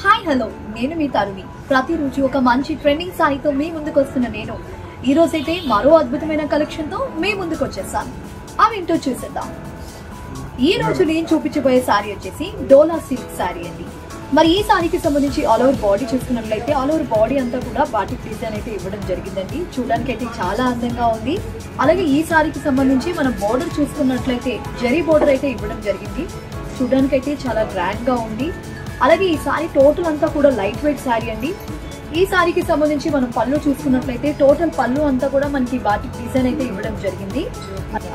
Hi hello నేను మీ తరుణి. ప్రతిరోజు ఒక మంచి ట్రెండింగ్ సారీతో మీ ముందుకు వస్తున్న నేను ఈ రోజైతే మరో అద్భుతమైన కలెక్షన్ తో మీ ముందుకు వచ్చేసాను. అవేంటో చూసేద్దాం. ఈ రోజు నేను చూపించబోయే సారీ వచ్చేసి డోలా సిల్క్ సారీ అండి. మరి ఈ సారీకి సంబంధించి ఆల్ ఓవర్ బాడీ చూసుకున్నట్లయితే ఆల్ ఓవర్ బాడీ అంతా కూడా బాటిక్ డిజైన్ అయితే ఇవ్వడం జరిగిందండి. చూడడానికి అయితే చాలా అందంగా ఉంది. అలాగే ఈ సారీకి సంబంధించి మనం బోర్డర్ చూసుకున్నట్లయితే జరీ బోర్డర్ అయితే ఇవ్వడం జరిగింది. చూడడానికి అయితే చాలా గ్రాండ్ గా ఉంది. అలాగే ఈ సారీ టోటల్ అంతా కూడా లైట్ వెయిట్ సారీ అండి. ఈ సారీకి సంబంధించి మనం పళ్ళు చూసుకున్నట్లయితే టోటల్ పళ్ళు అంతా కూడా మనకి బాటిక్ డిజైన్ అయితే ఇవ్వడం జరిగింది.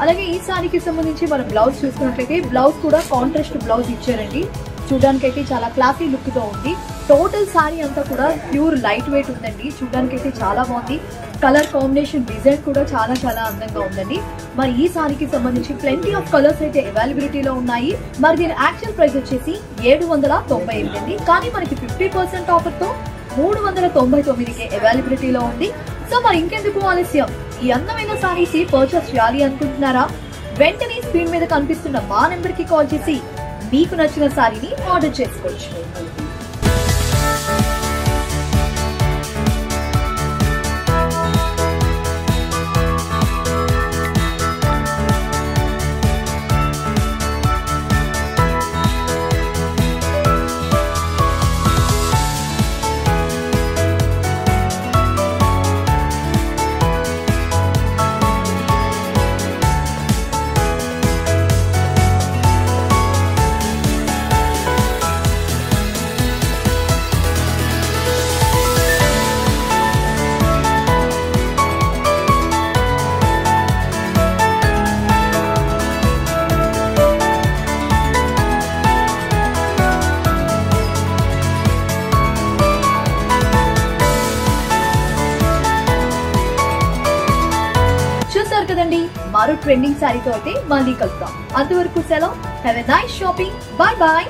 అలాగే ఈ సారీకి సంబంధించి మనం బ్లౌజ్ చూసుకున్నట్లయితే బ్లౌజ్ కూడా కాంట్రాస్ట్ బ్లౌజ్ ఇచ్చారండి. చూడడానికి అయితే చాలా క్లాసీ లుక్ తో ఉంది. టోటల్ సారీ అంతా కూడా ప్యూర్ లైట్ వెయిట్ ఉందండి. చూడడానికి అయితే చాలా బాగుంది. కలర్ కాంబినేషన్ డిజైన్ కూడా చాలా చాలా అందంగా ఉందండి. మరి ఈ సారీకి సంబంధించి ప్లెంటీ ఆఫ్ కలర్స్ అయితే అవైలబిలిటీలో ఉన్నాయి. మరి దీని యాక్చువల్ ప్రైస్ వచ్చేసి 798 అండి. కానీ మనకి 50% ఆఫర్ తో 399కి అవైలబిలిటీలో ఉంది. సో మరి ఇంకెందుకు ఆలస్యం, ఈ అందమైన సారీస్ పర్చేస్ చేయాలి అనుకుంటున్నారా? వెంటనే స్క్రీన్ మీద కనిపిస్తున్న మా నెంబర్ కి కాల్ చేసి మీకు నచ్చిన సారీని ఆర్డర్ చేసుకోవచ్చు. చూసారు కదండి, మరో ట్రెండింగ్ సారీతో అయితే మళ్ళీ కలుద్దాం. అంతవరకు సెలవు. Have a nice shopping. Bye bye.